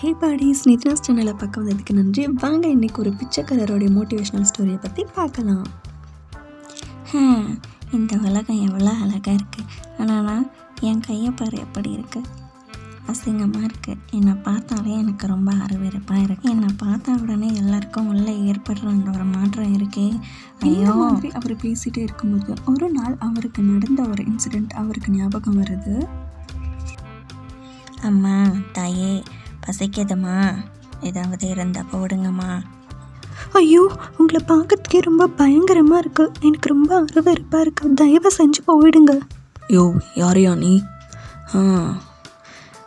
ஹே bodies, நித்னாஸ் சேனலை பார்க்க வந்ததுக்கு நன்றி. வாங்க இன்றைக்கி ஒரு பிச்சைக்காரருடைய மோட்டிவேஷ்னல் ஸ்டோரியை பற்றி பார்க்கலாம். இந்த உலகம் எவ்வளோ அழகாக இருக்குது, ஆனால் நான் என் கையை பாரு எப்படி இருக்குது, அசிங்கமாக இருக்குது. என்னை பார்த்தாலே எனக்கு ரொம்ப அருவருப்பாக இருக்குது. என்னை பார்த்த உடனே எல்லாருக்கும் உள்ளே ஏற்படுற அந்த ஒரு மாற்றம் இருக்கே. ஐயோ, அவர் பேசிகிட்டே இருக்கும்போது ஒரு நாள் அவருக்கு நடந்த ஒரு இன்சிடெண்ட் அவருக்கு ஞாபகம் வருது. அம்மா, தாயே, பசிக்குதுமா, ஏதாவது இருந்தால் போடுங்கம்மா. ஐயோ, உங்களை பார்க்கறதுக்கே ரொம்ப பயங்கரமாக இருக்குது, எனக்கு ரொம்ப அருவருப்பாக இருக்குது, தயவு செஞ்சு போயிடுங்க. யோ, யாரையா நீ?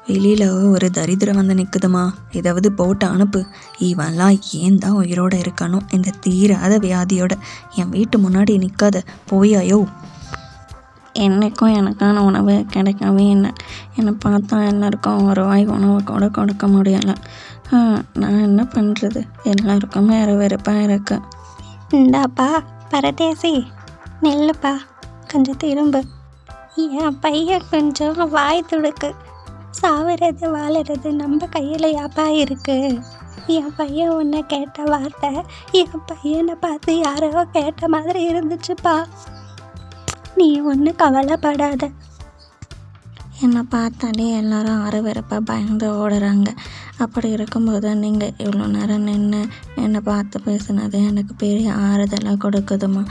வெளியில் ஒரு தரித்திரம் வந்து நிற்குதுமா, ஏதாவது போட்டு அனுப்பு. இவன்லாம் ஏன் தான் உயிரோடு இருக்கானோ, இந்த தீராத வியாதியோட என் வீட்டு முன்னாடி நிற்காத, போயாயோ. என்றைக்கும் எனக்கான உணவு கிடைக்கவே இல்லை. என்னை பார்த்தா எல்லாருக்கும் ஒரு வாய் உணவு கூட கொடுக்க முடியலை. நான் என்ன பண்ணுறது? எல்லாருக்குமே வெறுப்பாக இருக்கு. இந்தாப்பா பரதேசி, நெல்லுப்பா, கொஞ்சம் திரும்ப. என் பையன் கொஞ்சம் வாய் துடுக்கு. சாவுறது வாழுறது நம்ம கையிலையாப்பா இருக்குது. என் பையன் ஒன்று கேட்ட வார்த்தை என் பையனை பார்த்து யாரோ கேட்ட மாதிரி இருந்துச்சுப்பா. நீ ஒன்றும் கவலைப்படாத. என்னை பார்த்தாலே எல்லாரும் அருவருப்பாக பயந்து ஓடுறாங்க. அப்படி இருக்கும்போது நீங்கள் இவ்வளோ நேரம் நின்று என்னை பார்த்து பேசுனது எனக்கு பெரிய ஆறுதலாக கொடுக்குதுமா.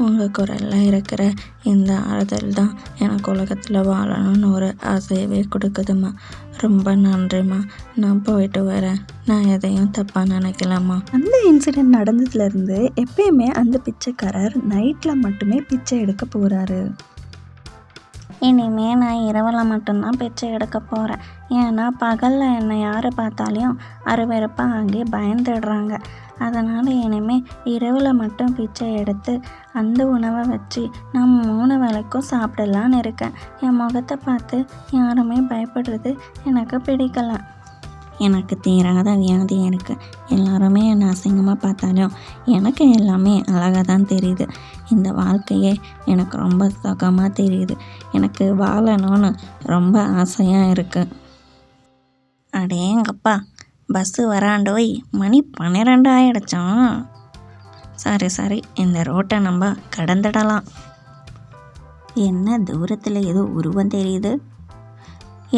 உங்கள் குரலில் இருக்கிற இந்த ஆறுதல் தான் எனக்கு உலகத்தில் வாழணும்னு ஒரு ஆசையவே கொடுக்குதுமா. ரொம்ப நன்றிம்மா. நான் போயிட்டு வரேன். நான் எதையும் தப்பாக நினைக்கலாமா. அந்த இன்சிடெண்ட் நடந்ததுலேருந்து எப்பயுமே அந்த பிச்சைக்காரர் நைட்டில் மட்டுமே பிச்சை எடுக்க போகிறாரு. இனிமேல் நான் இரவில் மட்டும்தான் பிச்சை எடுக்க போகிறேன். ஏன்னா பகலில் என்னை யார் பார்த்தாலையும் அருவருப்பாக அங்கே பயந்துடுறாங்க. அதனால் இனிமேல் இரவில் மட்டும் பிச்சை எடுத்து அந்த உணவை வச்சு நான் 3 வேளைக்கும் சாப்பிடலான்னு இருக்கேன். என் முகத்தை பார்த்து யாருமே பயப்படுறது எனக்கு பிடிக்கல. எனக்கு தீராத வியாதி இருக்குது. எல்லாருமே என்னை அசிங்கமாக பார்த்தாலும் எனக்கு எல்லாமே அழகாக தான் தெரியுது. இந்த வாழ்க்கையே எனக்கு ரொம்ப சுகமாக தெரியுது. எனக்கு வாழணும்னு ரொம்ப ஆசையாக இருக்குது. அடேங்கப்பா, பஸ்ஸு வராண்டோய், மணி 12 ஆகிடுச்சான். சரி, இந்த ரோட்டை நம்ம கடந்துடலாம். என்ன தூரத்தில் ஏதோ உருவம் தெரியுது?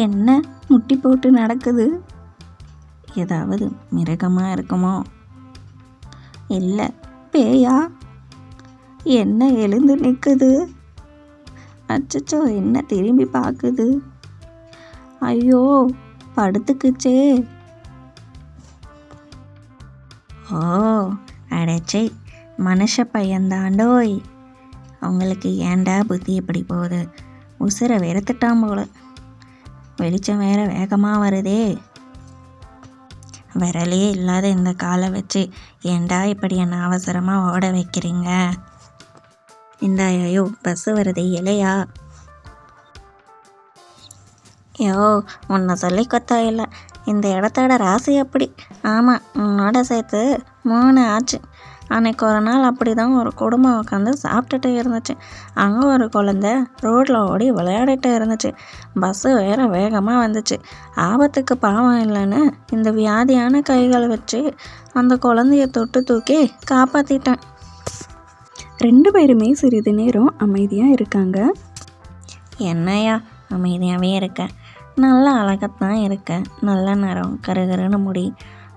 என்ன முட்டி போட்டு நடக்குது? ஏதாவது மிருகமாக இருக்குமோ? இல்லை, பேயா? என்ன எழுந்து நிற்குது? அச்சச்சோ, என்ன திரும்பி பார்க்குது? ஐயோ, படுத்துக்குச்சே. ஓ, அடைச்சே, மனுஷ பையன்தாண்டோய். அவங்களுக்கு ஏண்டா புத்தி எப்படி போகுது? உசுரை வெறுத்துட்டான் போல. வெளிச்சம் வேற வேகமாக வருதே. விரலே இல்லாத இந்த காலை வச்சு ஏண்டா இப்படி என்ன அவசரமாக ஓட வைக்கிறீங்க? இந்த ஐயோ, பஸ்ஸு வருது இல்லையா? யோ, உன்னை சொல்லி கொத்தா இல்லை, இந்த இடத்தோட ராசி அப்படி. ஆமாம், உன்னோட சேர்த்து 3 ஆச்சு. அன்னைக்கு ஒரு நாள் அப்படி தான் ஒரு குடும்பம் உட்காந்து சாப்பிட்டுட்டு இருந்துச்சு. அங்கே ஒரு குழந்தை ரோட்டில் ஓடி விளையாடிட்டு இருந்துச்சு. பஸ்ஸு வேறு வேகமாக வந்துச்சு. ஆபத்துக்கு பாவம் இல்லைன்னு இந்த வியாதியான கைகளை வச்சு அந்த குழந்தைய தொட்டு தூக்கி காப்பாற்றிட்டேன். 2 பேருமே சிறிது நேரம் அமைதியாக இருக்காங்க. என்னையா அமைதியாகவே இருக்கேன்? நல்லா அழகத்தான் இருக்கேன். நல்ல நேரம், கருகருன்னு முடி.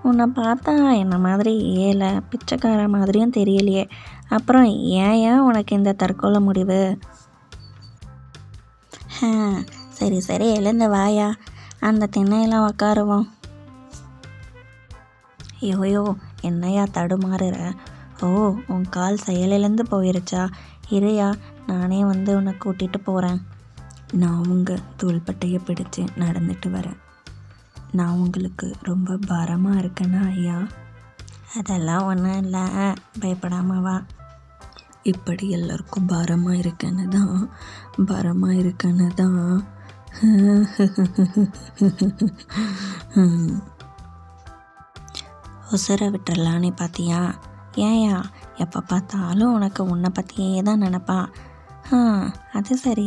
உன்னை பார்த்தா என்ன மாதிரி ஏழை பிச்சைக்கார மாதிரியும் தெரியலையே. அப்புறம் ஏன் உனக்கு இந்த தற்கொலை முடிவு? சரி, எழுந்து வாயா, அந்த திண்ணையெல்லாம் உக்காருவோம். யோயோ, என்னையா தடுமாறுற? ஓ, உன் கால் செயலிழந்து போயிருச்சா? இறையா, நானே வந்து உன்னை கூட்டிகிட்டு போகிறேன். நான் உங்கள் தோள்பட்டையை பிடிச்சு நடந்துட்டு வரேன். நான் உங்களுக்கு ரொம்ப பாரமாக இருக்கேனா ஐயா? அதெல்லாம் ஒன்றும் இல்லை, பயப்படாமல் வா. இப்படி எல்லாருக்கும் பாரமாக இருக்கேன்னு தான் உசுரை விட்டுறலான்னு பார்த்தியா? ஏயா எப்போ பார்த்தாலும் உனக்கு உன்னை பற்றியே தான் நினப்பா. அது சரி,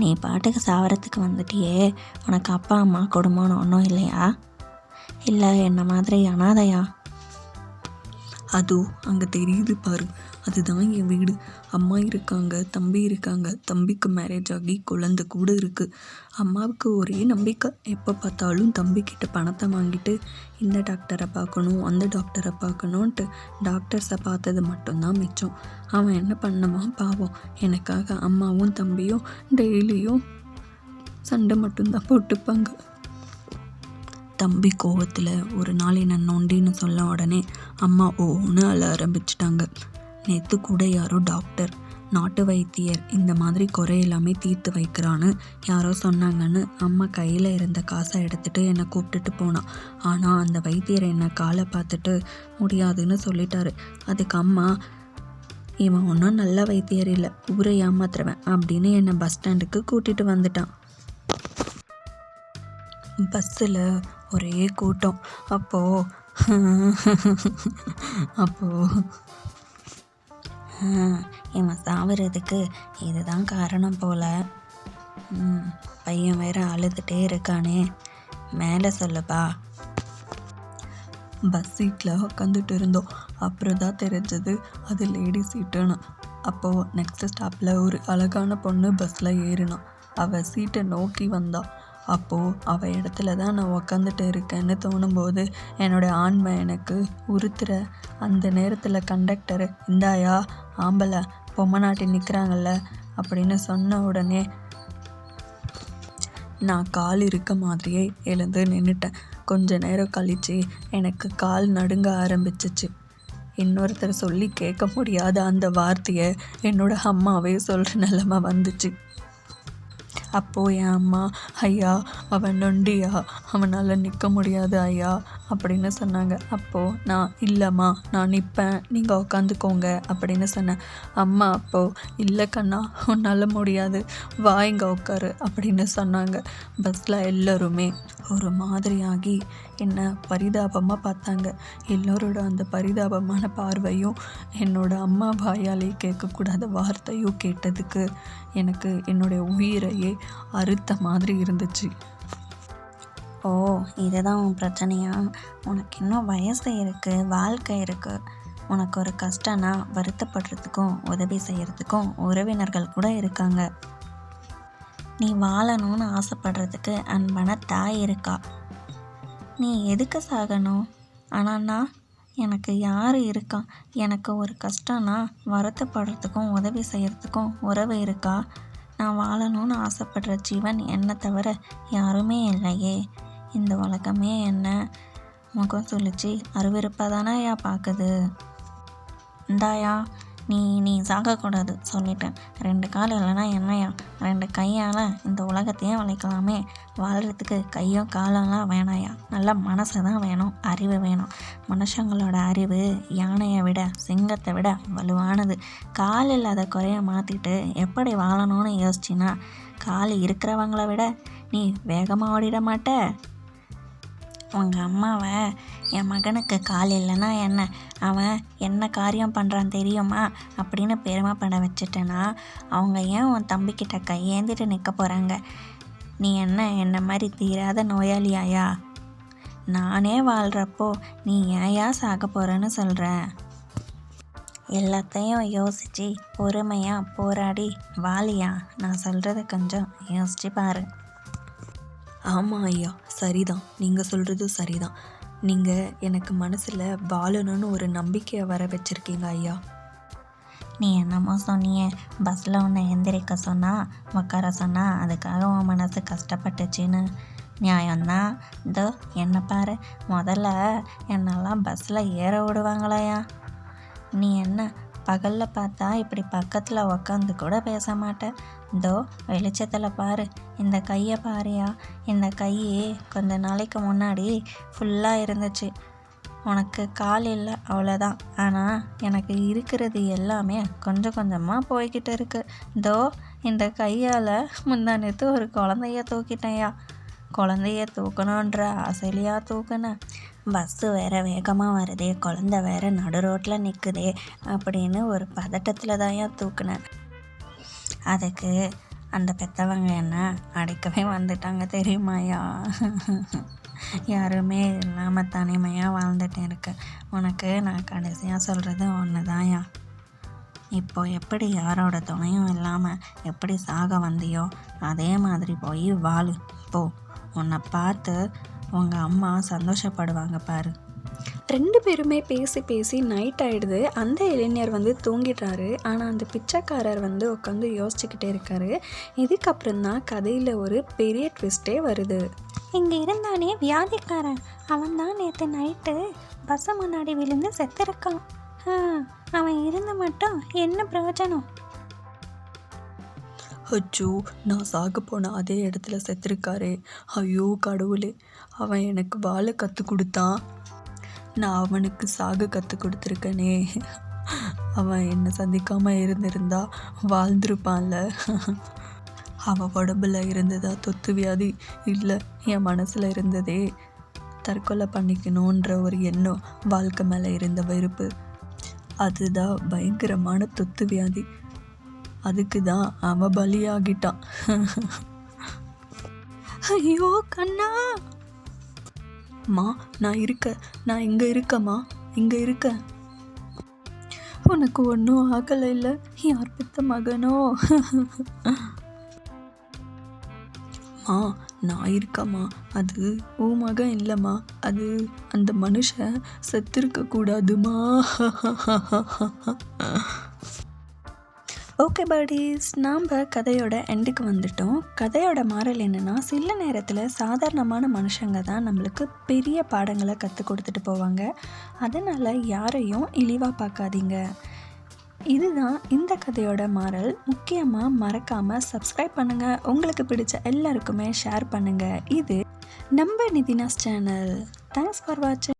நீ பாட்டுக்கு சாவரத்துக்கு வந்துட்டியே. உனக்கு அப்பா அம்மா குடும்பம்னு ஒன்றும் இல்லையா? இல்லை என்ன மாதிரி அனாதையா? அதோ அங்கே தெரியுது பாரு, அதுதான் என் வீடு. அம்மா இருக்காங்க, தம்பி இருக்காங்க. தம்பிக்கு மேரேஜ் ஆகி குழந்தை கூட இருக்குது. அம்மாவுக்கு ஒரே நம்பிக்கை, எப்போ பார்த்தாலும் தம்பிக்கிட்ட பணத்தை வாங்கிட்டு இந்த டாக்டரை பார்க்கணும் அந்த டாக்டரை பார்க்கணுன்ட்டு டாக்டர்ஸை பார்த்தது மட்டும்தான் மிச்சம். அவன் என்ன பண்ணுவான் பாவம், எனக்காக அம்மாவும் தம்பியும் டெய்லியும் சண்டை மட்டும்தான் போட்டுப்பாங்க. தம்பி கோவத்தில் ஒரு நாள் என்னை நொண்டின்னு சொல்ல உடனே அம்மா ஓன்னு அழ ஆரம்பிச்சிட்டாங்க. நேற்று கூட யாரோ டாக்டர், நாட்டு வைத்தியர் இந்த மாதிரி குறை எல்லாமே தீர்த்து வைக்கிறான்னு யாரோ சொன்னாங்கன்னு அம்மா கையில் இருந்த காசை எடுத்துகிட்டு என்னை கூப்பிட்டுட்டு போனான். ஆனால் அந்த வைத்தியர் என்னை காலை பார்த்துட்டு முடியாதுன்னு சொல்லிட்டாரு. அதுக்கு அம்மா, இவன் ஒன்றும் நல்ல வைத்தியர் இல்லை, ஊரை ஏமாத்துறவன் அப்படின்னு என்னை பஸ் ஸ்டாண்டுக்கு கூட்டிகிட்டு வந்துட்டான். பஸ்ஸில் ஒரே கூட்டம். அப்போது இவன் சாவறதுக்கு இதுதான் காரணம் போல். பையன் வேற அழுதுகிட்டே இருக்கானே, மேலே சொல்லுப்பா. பஸ் சீட்டில் உட்காந்துட்டு இருந்தோம். அப்புறம் தான் தெரிஞ்சது அது லேடி சீட்டுன்னு. அப்போது நெக்ஸ்ட் ஸ்டாப்பில் ஒரு அழகான பொண்ணு பஸ்ஸில் ஏறினான். அவள் சீட்டை நோக்கி வந்தாள். அப்போது அவள் இடத்துல தான் நான் உக்காந்துட்டு இருக்கேன்னு தோணும்போது என்னோடய ஆண்மை எனக்கு உறுத்துற அந்த நேரத்தில் கண்டக்டரு, இந்தாயா ஆம்பளை பொம்மை நாட்டி நிற்கிறாங்கல்ல அப்படின்னு சொன்ன உடனே நான் கால் இருக்க மாதிரியே எழுந்து நின்றுட்டேன். கொஞ்ச நேரம் கழித்து எனக்கு கால் நடுங்க ஆரம்பிச்சிச்சு. இன்னொருத்தர் சொல்லி கேட்க முடியாத அந்த வார்த்தையை என்னோடய அம்மாவே சொல்கிற நிலமை வந்துச்சு. அப்போது என் அம்மா, ஐயா அவன் நொண்டியா, அவனால் நிற்க முடியாது ஐயா அப்படின்னு சொன்னாங்க. அப்போது நான், இல்லைம்மா நான் நிற்பேன், நீங்கள் உக்காந்துக்கோங்க அப்படின்னு சொன்னேன். அம்மா அப்போது, இல்லை கண்ணா உன்னால் முடியாது, வா இங்கே உட்காரு அப்படின்னு சொன்னாங்க. பஸ்ஸில் எல்லோருமே ஒரு மாதிரியாகி என்ன பரிதாபமாக பார்த்தாங்க. எல்லோரோட அந்த பரிதாபமான பார்வையும் என்னோட அம்மா வாயாலே கேட்கக்கூடாத வார்த்தையும் கேட்டதுக்கு எனக்கு என்னுடைய உயிரையே அறுத்த மாதிரி இருந்துச்சு. ஓ, இதுதான் உன் பிரச்சனையா? உனக்கு இன்னும் வயசு இருக்குது, வாழ்க்கை இருக்குது. உனக்கு ஒரு கஷ்டம்னா வருத்தப்படுறதுக்கும் உதவி செய்கிறதுக்கும் உறவினர்கள் கூட இருக்காங்க. நீ வாழணும்னு ஆசைப்படுறதுக்கு அன்பான தாய் இருக்கா. நீ எதுக்கு சாகணும்? ஆனால் எனக்கு யார் இருக்கா? எனக்கு ஒரு கஷ்டம்னா வருத்தப்படுறதுக்கும் உதவி செய்கிறதுக்கும் உறவு இருக்கா? நான் வாழணும்னு ஆசைப்படுற ஜீவன் என்னை தவிர யாருமே இல்லையே. இந்த உலகமே என்ன முகம் சுழிச்சு அருவருப்பாக தானே பார்க்குது. இந்தாயா, நீ சாகக்கூடாது சொல்லிட்டேன். 2 கால் இல்லைன்னா என்னையா, 2 கையால் இந்த உலகத்தையே வளைக்கலாமே. வாழ்கிறதுக்கு கையும் காலெல்லாம் வேணாயா, நல்ல மனசு தான் வேணும், அறிவு வேணும். மனுஷங்களோட அறிவு யானையை விட சிங்கத்தை விட வலுவானது. கால் இல்லாத குறைய மாற்றிட்டு எப்படி வாழணும்னு யோசிச்சின்னா கால் இருக்கிறவங்கள விட நீ வேகமாக ஓடிட மாட்ட. உங்கள் அம்மாவை என் மகனுக்கு கால் இல்லைன்னா என்ன, அவன் என்ன காரியம் பண்ணுறான் தெரியுமா அப்படின்னு பெருமைப்பட வச்சுட்டேன்னா அவங்க ஏன் உன் தம்பிக்கிட்ட கையேந்திட்டு நிற்க போகிறாங்க? நீ என்ன மாதிரி தீராத நோயாளியாயா? நானே வாழ்கிறப்போ நீ ஏயா சாக போகிறேன்னு சொல்கிற? எல்லாத்தையும் யோசித்து பொறுமையாக போராடி வாலியா. நான் சொல்கிறத கொஞ்சம் யோசிச்சு பாரு. ஆமாம் ஐயா, சரிதான், நீங்கள் சொல்கிறது சரிதான். நீங்கள் எனக்கு மனசில் வாழணும்னு ஒரு நம்பிக்கையை வர வச்சுருக்கீங்க ஐயா. நீ என்னமோ சொன்னியே, பஸ்ஸில் உன்னை எந்திரிக்க சொன்னால் உட்கார சொன்னால் அதுக்காக உன் மனசு கஷ்டப்பட்டுச்சின்னு. நியாயம்தான். இதோ என்ன பாரு, முதல்ல என்னெல்லாம் பஸ்ஸில் ஏற விடுவாங்களையா? நீ என்ன பகலில் பார்த்தா இப்படி பக்கத்தில் உக்காந்து கூட பேச மாட்டேன். இதோ வெளிச்சத்தில் பாரு, இந்த கையை பாரியா. இந்த கையே கொஞ்ச நாளைக்கு முன்னாடி ஃபுல்லாக இருந்துச்சு. உனக்கு கால் இல்லை அவ்வளோதான், ஆனால் எனக்கு இருக்கிறது எல்லாமே கொஞ்சம் கொஞ்சமாக போய்கிட்டு இருக்கு. இதோ இந்த கையால் முந்தானத்து ஒரு குழந்தைய தூக்கிட்டேயா. குழந்தைய தூக்கணுன்ற ஆசையிலையா தூக்குனேன். பஸ்ஸு வேறு வேகமாக வருதே, குழந்த வேறு நடு ரோட்டில் நிற்குதே அப்படின்னு ஒரு பதட்டத்தில் தான் தூக்குனேன். அதுக்கு அந்த பெற்றவங்க என்ன அடிக்கவே வந்துட்டாங்க தெரியுமாயா? யாருமே இல்லாமல் தனிமையாக வாழ்ந்துட்டு இருக்கேன். உனக்கு நான் கடைசியாக சொல்கிறது ஒன்று தான்யா. இப்போ எப்படி யாரோட துணையும் இல்லாமல் எப்படி சாக வந்தியோ அதே மாதிரி போய் வாழு போ. உன்னை பார்த்து உங்கள் அம்மா சந்தோஷப்படுவாங்க பாரு. 2 பேருமே பேசி பேசி நைட் ஆகிடுது. அந்த இளைஞர் தூங்கிடுறாரு. ஆனால் அந்த பிச்சைக்காரர் உட்காந்து யோசிச்சுக்கிட்டே இருக்காரு. இதுக்கப்புறம் தான் கதையில் ஒரு பெரிய ட்விஸ்டே வருது. இங்கே இருந்தானே வியாதிக்காரன், அவன் தான் நேற்று நைட்டு பஸ்ஸை முன்னாடி விழுந்து செத்துருக்கான். அவன் இருந்து மட்டும் என்ன பிரயோஜனம்? அச்சோ, நான் சாக போன அதே இடத்துல செத்துருக்காரே. ஐயோ கடவுளே, அவன் எனக்கு வாழ கற்றுக் கொடுத்தான், நான் அவனுக்கு சாக கற்றுக் கொடுத்துருக்கனே. அவன் என்னை சந்திக்காமல் இருந்திருந்தா வாழ்ந்திருப்பான்ல. அவன் உடம்புல இருந்ததா தொத்து வியாதி இல்லை, என் மனசில் இருந்ததே தற்கொலை பண்ணிக்கணுன்ற ஒரு எண்ணம், வாழ்க்கை மேலே இருந்த வெறுப்பு, அதுதான் பயங்கரமான தொத்து வியாதி. அதுக்கு தான் அவன் பலியாகிட்டான். ஐயோ கண்ணா! மா, நான் இங்கே இருக்கம்மா, இங்கே இருக்க. உனக்கு ஒன்றும் ஆகலை இல்லை? யார் பெத்த மகனோ? மா, நான் இருக்கம்மா. அது உன் மகன் இல்லைம்மா, அது அந்த மனுஷன் செத்திருக்க கூடாதுமா. ஓகே பர்டீஸ், நாம் கதையோட எண்டுக்கு வந்துட்டோம். கதையோட மாறல் என்னென்னா, சில நேரத்தில் சாதாரணமான மனுஷங்க தான் நம்மளுக்கு பெரிய பாடங்களை கற்றுக் கொடுத்துட்டு போவாங்க. அதனால் யாரையும் இழிவாக பார்க்காதீங்க. இதுதான் இந்த கதையோட மாறல். முக்கியமாக மறக்காமல் சப்ஸ்கிரைப் பண்ணுங்கள். உங்களுக்கு பிடிச்ச எல்லாருக்குமே ஷேர் பண்ணுங்கள். இது நம்ம நிதினாஸ் சேனல். தேங்க்ஸ் ஃபார் வாட்சிங்.